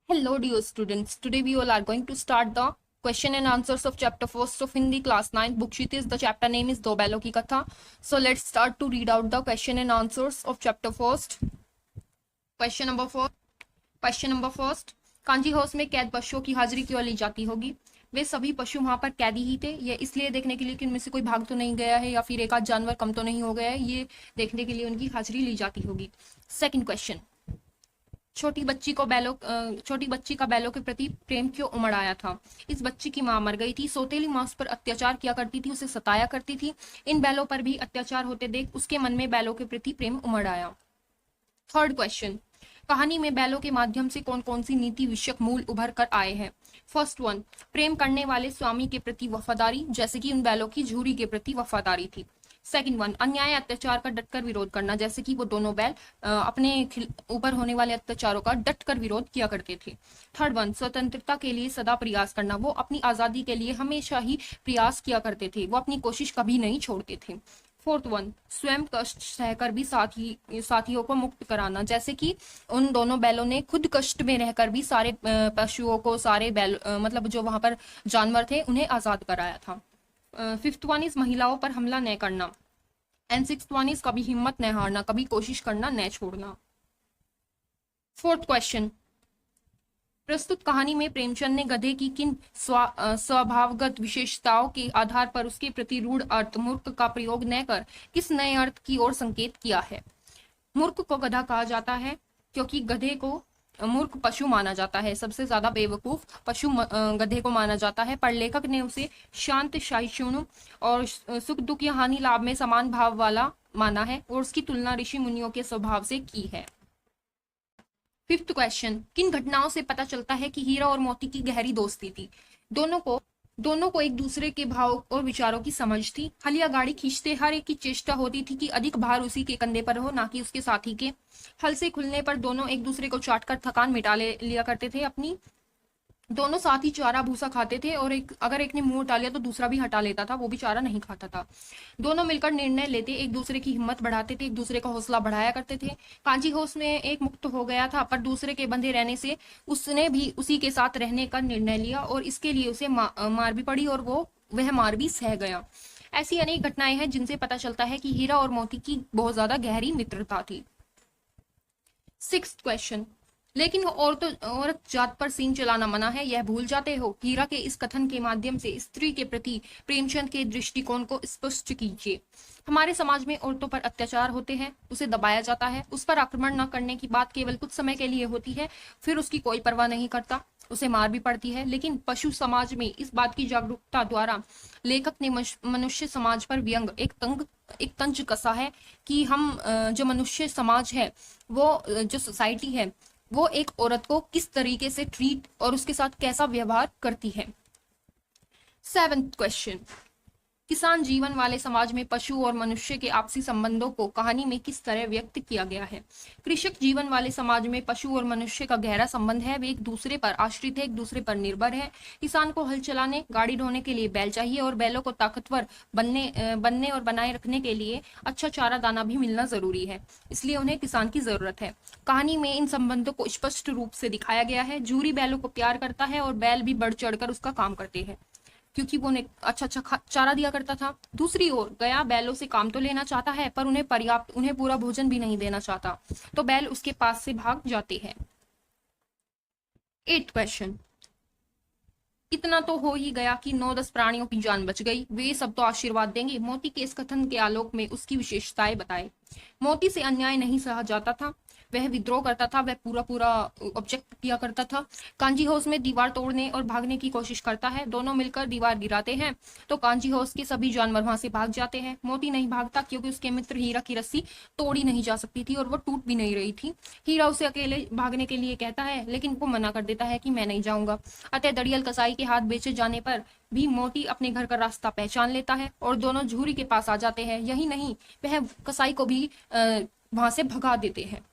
Hello, dear students. Today we all are going to start the question and answers of chapter first of Hindi class 9 book sheet is the chapter name is Do Bailon Ki Katha. So let's start to read out the question and answers of chapter first. Question number 4. Question number first, kanji house में कैद पशुओं की हाजिरी क्यों ली जाती होगी? वे सभी पशु वहां पर कैदी ही थे। ये इसलिए देखने के लिए कि उनमें से कोई भाग तो नहीं गया है या फिर एक आध जानवर कम तो नहीं हो गया है, ये देखने के लिए उनकी हाजिरी ली जाती होगी। सेकंड क्वेश्चन, छोटी बच्ची का बैलों के प्रति प्रेम क्यों उमड़ आया था? इस बच्ची की मां मर गई थी। सौतेली मां उस पर अत्याचार किया करती थी, उसे सताया करती थी। इन बैलों पर भी अत्याचार होते देख उसके मन में बैलों के प्रति प्रेम उमड़ आया। थर्ड क्वेश्चन, कहानी में बैलों के माध्यम से कौन कौन सी नीति विषयक मूल उभर कर आए हैं? फर्स्ट वन, प्रेम करने वाले स्वामी के प्रति वफादारी, जैसे कि उन बैलों की झूरी के प्रति वफादारी थी। सेकंड वन, अन्याय अत्याचार का डटकर विरोध करना, जैसे कि वो दोनों बैल अपने ऊपर होने वाले अत्याचारों का डटकर विरोध किया करते थे। थर्ड वन, स्वतंत्रता के लिए सदा प्रयास करना, वो अपनी आजादी के लिए हमेशा ही प्रयास किया करते थे, वो अपनी कोशिश कभी नहीं छोड़ते थे। फोर्थ वन, स्वयं कष्ट सहकर भी साथियों को मुक्त कराना, जैसे कि उन दोनों बैलों ने खुद कष्ट में रहकर भी सारे पशुओं को, सारे बैल मतलब जो वहां पर जानवर थे उन्हें आजाद कराया था। फिफ्थ वन इज महिलाओं पर हमला न करना, एंड सिक्स्थ वन इज कभी हिम्मत न हारना, कभी कोशिश करना न छोड़ना। फोर्थ क्वेश्चन, प्रस्तुत कहानी में प्रेमचंद ने गधे की किन स्वभावगत विशेषताओं के आधार पर उसके प्रति रूढ़ अर्थ मूर्ख का प्रयोग न कर किस नए अर्थ की ओर संकेत किया है? मूर्ख को गधा कहा जाता है क्योंकि गधे को मूर्ख पशु माना जाता है, सबसे ज्यादा बेवकूफ पशु गधे को माना जाता है, पर लेखक ने उसे शांत, सहिष्णु और सुख दुख या हानि लाभ में समान भाव वाला माना है और उसकी तुलना ऋषि मुनियों के स्वभाव से की है। फिफ्थ क्वेश्चन, किन घटनाओं से पता चलता है कि हीरा और मोती की गहरी दोस्ती थी? दोनों को एक दूसरे के भाव और विचारों की समझ थी। हल या गाड़ी खींचते हर एक की चेष्टा होती थी कि अधिक भार उसी के कंधे पर हो, ना कि उसके साथी के। हल से खुलने पर दोनों एक दूसरे को चाटकर थकान मिटा लिया करते थे अपनी। दोनों साथ ही चारा भूसा खाते थे और अगर एक ने मुंह हटा लिया तो दूसरा भी हटा लेता था, वो भी चारा नहीं खाता था। दोनों मिलकर निर्णय लेते, एक दूसरे की हिम्मत बढ़ाते थे, एक दूसरे का हौसला बढ़ाया करते थे। कांची हाउस में एक मुक्त हो गया था, पर दूसरे के बंधे रहने से उसने भी उसी के साथ रहने का निर्णय लिया और इसके लिए उसे मार भी पड़ी और वह मार भी सह गया। ऐसी अनेक घटनाएं हैं जिनसे पता चलता है कि हीरा और मोती की बहुत ज्यादा गहरी मित्रता थी। सिक्स्थ क्वेश्चन, लेकिन औरत जात पर सींग चलाना मना है, यह भूल जाते हो? हीरा के इस कथन के माध्यम से स्त्री के प्रति प्रेमचंद के दृष्टिकोण को स्पष्ट कीजिए। हमारे समाज में औरतों पर अत्याचार होते हैं, उसे दबाया जाता है, उस पर आक्रमण न करने की बात केवल कुछ समय के लिए होती है, फिर उसकी कोई परवाह नहीं करता, उसे मार भी पड़ती है। लेकिन पशु समाज में इस बात की जागरूकता द्वारा लेखक ने मनुष्य समाज पर व्यंग एक तंज कसा है कि हम जो मनुष्य समाज है, वो जो सोसाइटी है, वो एक औरत को किस तरीके से ट्रीट और उसके साथ कैसा व्यवहार करती है। सेवेंथ क्वेश्चन, किसान जीवन वाले समाज में पशु और मनुष्य के आपसी संबंधों को कहानी में किस तरह व्यक्त किया गया है? कृषक जीवन वाले समाज में पशु और मनुष्य का गहरा संबंध है, वे एक दूसरे पर आश्रित है, एक दूसरे पर निर्भर है। किसान को हल चलाने, गाड़ी ढोने के लिए बैल चाहिए और बैलों को ताकतवर बनने और बनाए रखने के लिए अच्छा चारा दाना भी मिलना जरूरी है, इसलिए उन्हें किसान की जरूरत है। कहानी में इन संबंधों को स्पष्ट रूप से दिखाया गया है। जूरी बैलों को प्यार करता है और बैल भी बढ़ चढ़कर उसका काम करते हैं, क्योंकि वो उन्हें अच्छा चारा दिया करता था। दूसरी ओर गया बैलों से काम तो लेना चाहता है, पर उन्हें पूरा भोजन भी नहीं देना चाहता, तो बैल उसके पास से भाग जाते हैं। 8th क्वेश्चन, इतना तो हो ही गया कि 9-10 प्राणियों की जान बच गई, वे सब तो आशीर्वाद देंगे। मोती के इस कथन के आलोक में उसकी विशेषताएं बताए। मोती से अन्याय नहीं सहा जाता था, वह विद्रोह करता था, वह पूरा ऑब्जेक्ट किया करता था। कांजी हाउस में दीवार तोड़ने और भागने की कोशिश करता है, दोनों मिलकर दीवार गिराते हैं तो कांजी हाउस के सभी जानवर वहां से भाग जाते हैं। मोती नहीं भागता क्योंकि उसके मित्र हीरा की रस्सी तोड़ी नहीं जा सकती थी और वो टूट भी नहीं रही थी। हीरा उसे अकेले भागने के लिए कहता है, लेकिन वो मना कर देता है कि मैं नहीं जाऊंगा। अतः दड़ियल कसाई के हाथ बेचे जाने पर भी मोती अपने घर का रास्ता पहचान लेता है और दोनों झूरी के पास आ जाते हैं। यही नहीं, वह कसाई को भी वहां से भगा देते हैं।